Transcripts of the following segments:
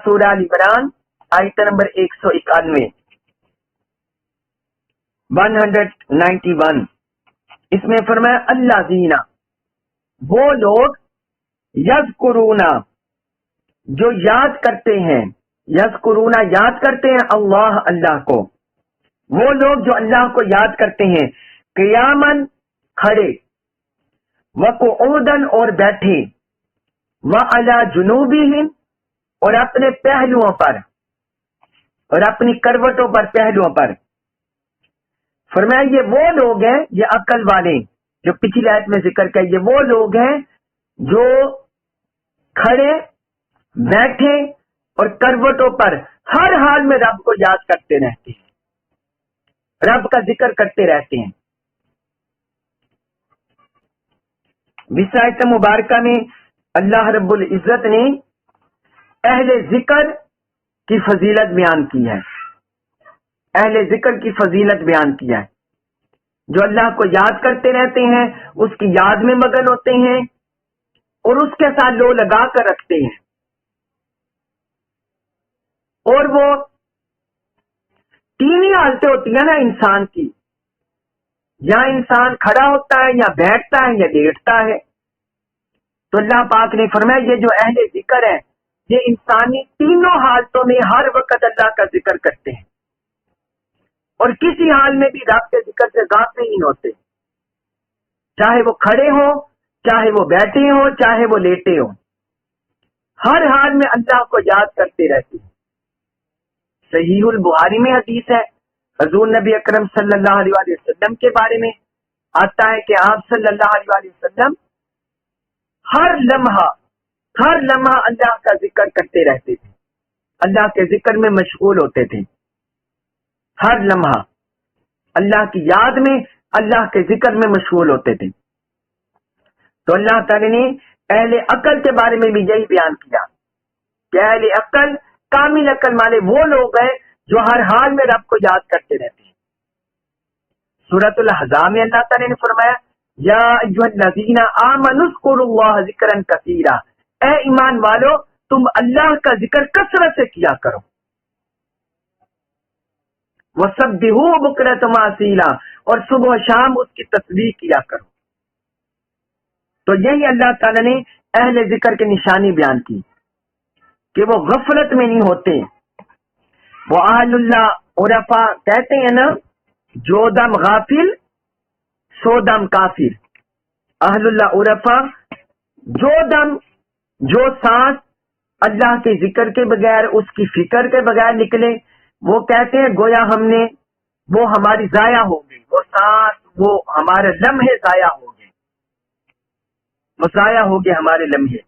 سورہ ال عمران آیت نمبر 191 191 اس میں فرمایا اللہ زینا وہ لوگ یذکرونا جو یاد کرتے ہیں، یذکرونا یاد کرتے ہیں اللہ اللہ کو، وہ لوگ جو اللہ کو یاد کرتے ہیں قیامن کھڑے، وقعودن اور بیٹھے، وعلی جنوبہم اور اپنے پہلوؤں پر اور اپنی کروٹوں پر پہلوؤں پر۔ فرمایا یہ وہ لوگ ہیں، یہ عقل والے جو پچھلی آیت میں ذکر کیا، یہ وہ لوگ ہیں جو کھڑے بیٹھے اور کروٹوں پر ہر حال میں رب کو یاد کرتے رہتے ہیں، رب کا ذکر کرتے رہتے ہیں۔ اس آیت مبارکہ میں اللہ رب العزت نے اہل ذکر کی فضیلت بیان کی ہے، اہل ذکر کی فضیلت بیان کی ہے، جو اللہ کو یاد کرتے رہتے ہیں، اس کی یاد میں مگن ہوتے ہیں اور اس کے ساتھ لو لگا کر رکھتے ہیں، اور وہ تین ہی حالتیں ہوتی ہیں نا انسان کی، یا انسان کھڑا ہوتا ہے یا بیٹھتا ہے یا لیٹتا ہے۔ تو اللہ پاک نے فرمایا یہ جو اہل ذکر ہے یہ انسانی تینوں حالتوں میں ہر وقت اللہ کا ذکر کرتے ہیں اور کسی حال میں بھی رب کے ذکر سے غافل نہیں ہوتے، چاہے وہ کھڑے ہوں، چاہے وہ بیٹھے ہوں، چاہے وہ لیٹے ہوں، ہر حال میں اللہ کو یاد کرتے رہتے ہیں۔ صحیح البخاری میں حدیث ہے، حضور نبی اکرم صلی اللہ علیہ وسلم کے بارے میں آتا ہے کہ آپ صلی اللہ علیہ وسلم ہر لمحہ اللہ کا ذکر کرتے رہتے تھے، اللہ کے ذکر میں مشغول ہوتے تھے، ہر لمحہ اللہ کی یاد میں، اللہ کے ذکر میں مشغول ہوتے تھے۔ تو اللہ تعالی نے اہل عقل کے بارے میں بھی یہی بیان کیا کہ اہل عقل، کامل عقل والے وہ لوگ ہیں جو ہر حال میں رب کو یاد کرتے رہتے ہیں۔ سورۃ الاحزاب میں اللہ تعالی نے فرمایا یا ایھا الذین آمنوا اذکروا اللہ ذکرا کثیرا، اے ایمان والو تم اللہ کا ذکر کثرت سے کیا کرو، وسبحوہ بکرۃ واسیلا، اور صبح و شام اس کی تسبیح کیا کرو۔ تو یہی اللہ تعالی نے اہل ذکر کی نشانی بیان کی کہ وہ غفلت میں نہیں ہوتے۔ وہ اہل اللہ عرفا کہتے ہیں نا، جو دم غافل سو دم کافر۔ اہل اللہ عرفا جو دم، جو سانس اللہ کے ذکر کے بغیر، اس کی فکر کے بغیر نکلے، وہ کہتے ہیں گویا ہم نے وہ ہماری ضائع ہو گئی، وہ سانس، وہ ہمارے لمحے ضائع ہو گئے، وہ ضائع ہو گئے ہمارے لمحے۔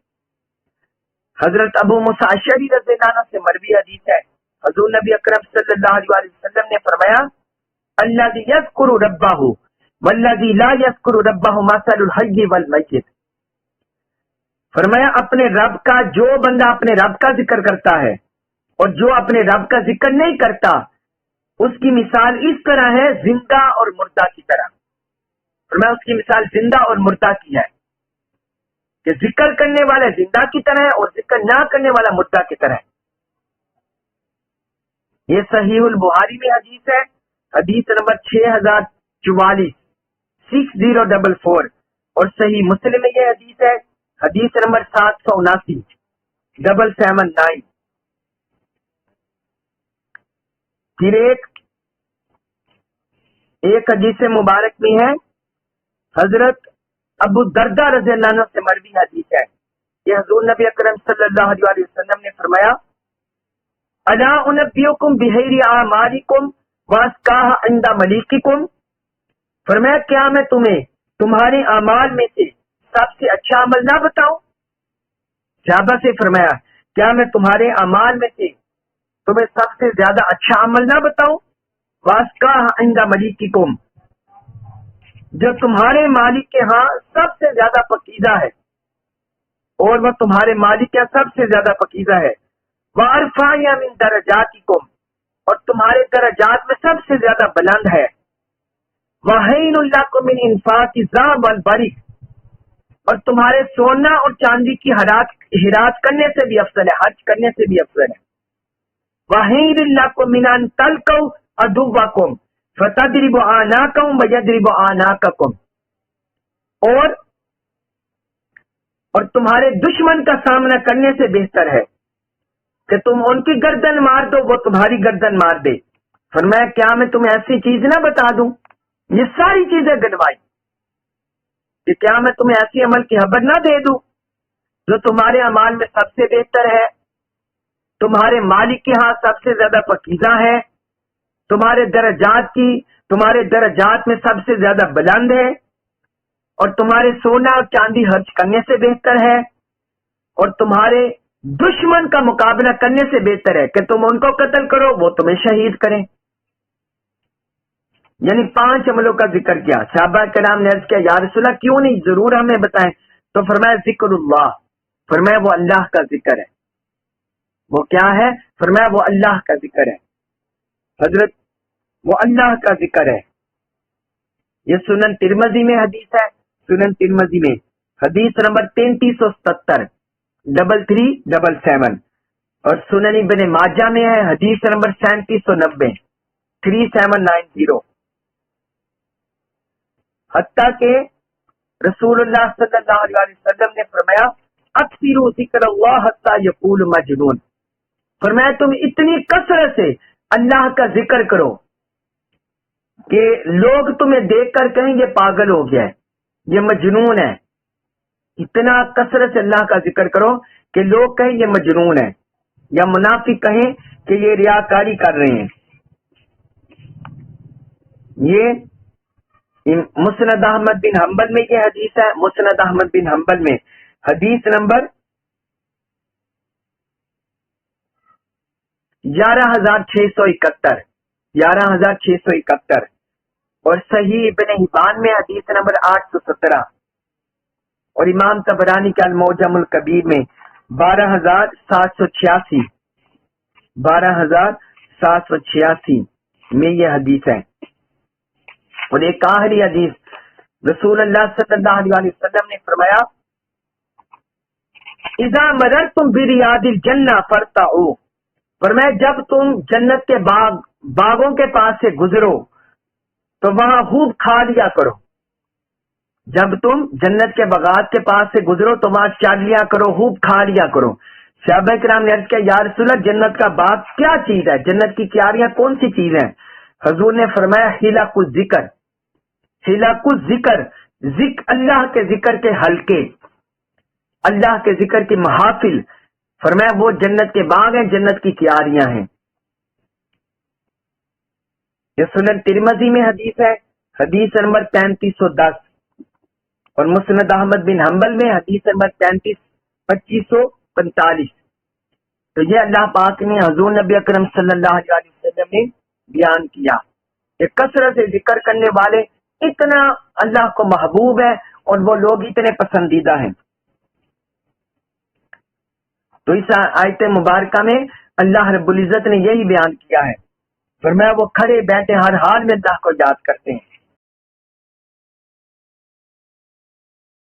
حضرت ابو موسیٰ اشعری رضی اللہ عنہ سے مروی حدیث ہے، حضور نبی اکرم صلی اللہ علیہ وسلم نے فرمایا الذی یذکر ربہ والذی لا یذکر ربہ مثل الحی والمیت۔ فرمایا اپنے رب کا، جو بندہ اپنے رب کا ذکر کرتا ہے اور جو اپنے رب کا ذکر نہیں کرتا، اس کی مثال اس طرح ہے زندہ اور مردہ کی طرح۔ فرمایا اس کی مثال زندہ اور مردہ کی ہے، کہ ذکر کرنے والا زندہ کی طرح ہے اور ذکر نہ کرنے والا مردہ کی طرح ہے۔ یہ صحیح البخاری میں حدیث ہے، حدیث نمبر 6044 6044، اور صحیح مسلم میں یہ حدیث ہے، حدیث نمبر 779 779۔ پھر ایک حدیث مبارک میں ہے، حضرت ابو الدرداء رضی اللہ عنہ سے مروی حدیث ہے، یہ حضور نبی اکرم صلی اللہ علیہ وسلم نے فرمایا الا انبئکم بخیر اعمالکم وازکاها عند ملیککم۔ فرمایا کیا میں تمہیں تمہارے اعمال میں سے سب سے اچھا عمل نہ بتاؤں؟ صحابہ سے فرمایا کیا میں تمہارے اعمال میں سے تمہیں سب سے زیادہ اچھا عمل نہ بتاؤں؟ وازکاها عند ملیککم، جو تمہارے مالک کے ہاں سب سے زیادہ پاکیزہ ہے، اور وہ تمہارے مالک کے سب سے زیادہ پاکیزہ ہے۔ وارفع من درجاتکم، اور تمہارے درجات میں سب سے زیادہ بلند ہے۔ وَحَيْنُ لَكُم مِّنْ إِنفَاقِ الذَّهَبِ وَالْبَرِّ، اور تمہارے سونا اور چاندی کی ہراس کرنے سے بھی افضل ہے، حج کرنے سے بھی افضل ہے۔ وَحِيرٍ لَكُم مِّنْ أَن تَلْقَوْا عَدُوَّكُمْ فَتَضْرِبُوا أَعْنَاقَهُمْ وَيَضْرِبُوا أَعْنَاقَكُمْ، اور تمہارے دشمن کا سامنا کرنے سے بہتر ہے کہ تم ان کی گردن مار دو، وہ تمہاری گردن مار دے۔ فرمایا کیا میں تمہیں ایسی چیز نہ بتا دوں؟ یہ ساری چیزیں گنوائی کہ کیا میں تمہیں ایسی عمل کی خبر نہ دے دوں جو تمہارے اعمال میں سب سے بہتر ہے، تمہارے مالک کے ہاں سب سے زیادہ پاکیزہ ہے، تمہارے درجات میں سب سے زیادہ بلند ہے، اور تمہارے سونا اور چاندی خرچ کرنے سے بہتر ہے، اور تمہارے دشمن کا مقابلہ کرنے سے بہتر ہے کہ تم ان کو قتل کرو، وہ تمہیں شہید کریں۔ یعنی 5 عملوں کا ذکر کیا۔ صحابہ کرام نے عرض کیا یا رسول اللہ کیوں نہیں، ضرور ہمیں بتائیں۔ تو فرمایا ذکر اللہ، فرمایا وہ اللہ کا ذکر ہے۔ وہ کیا ہے؟ فرمایا وہ اللہ کا ذکر ہے۔ حضرت وہ اللہ کا ذکر ہے۔ یہ سنن ترمذی میں حدیث ہے، سنن ترمذی میں حدیث نمبر 3377 3377، اور سنن ابن ماجہ میں ہے حدیث نمبر 3790 3790۔ حتیٰ کہ رسول اللہ صلی اللہ علیہ وسلم نے فرمایا اکثروا ذکر اللہ حتیٰ یقول مجنون، فرمایا تم اتنی کثرت سے اللہ کا ذکر کرو کہ لوگ تمہیں دیکھ کر کہیں یہ پاگل ہو گیا ہے، یہ مجنون ہے۔ اتنا کثرت سے اللہ کا ذکر کرو کہ لوگ کہیں یہ مجنون ہے، یا منافق کہیں کہ یہ ریاکاری کر رہے ہیں۔ یہ مسند احمد بن حنبل میں یہ حدیث ہے، مسند احمد بن حنبل میں حدیث نمبر 11671 11671، اور صحیح ابن حبان میں حدیث نمبر 817، اور امام طبرانی کے المعجم الکبیر میں 12786 12786 میں یہ حدیث ہے۔ اور ایک آخری حدیث رسول اللہ صلی اللہ علیہ وسلم نے فرمایا اذا مررتم بریاض الجنہ فارتعوا، فرمایا جب تم جنت کے باغوں کے پاس سے گزرو تو وہاں خوب کھا لیا کرو۔ جب تم جنت کے باغات کے پاس سے گزرو تو وہاں چل لیا کرو، خوب کھا لیا کرو۔ صحابہ کرام نے عرض کیا یا رسول اللہ جنت کا باغ کیا چیز ہے، جنت کی کیاریاں کون سی چیز ہیں؟ حضور نے فرمایا حلق الذکر، حلق الذکر، اللہ کے ذکر کے حلقے، اللہ کے ذکر کی محافل، فرمایا وہ جنت کے باغ ہیں، جنت کی کیاریاں ہیں۔ یہ سنن ترمذی میں حدیث ہے، حدیث نمبر 3510، اور مسند احمد بن حنبل میں حدیث نمبر 2545۔ تو یہ اللہ پاک نے حضور نبی اکرم صلی اللہ علیہ وسلم نے بیان کیا کہ کثرت سے ذکر کرنے والے اتنا اللہ کو محبوب ہے، اور وہ لوگ اتنے پسندیدہ ہیں۔ تو اس آیت مبارکہ میں اللہ رب العزت نے یہی بیان کیا ہے، فرمایا وہ کھڑے بیٹھے ہر حال میں اللہ کو یاد کرتے ہیں۔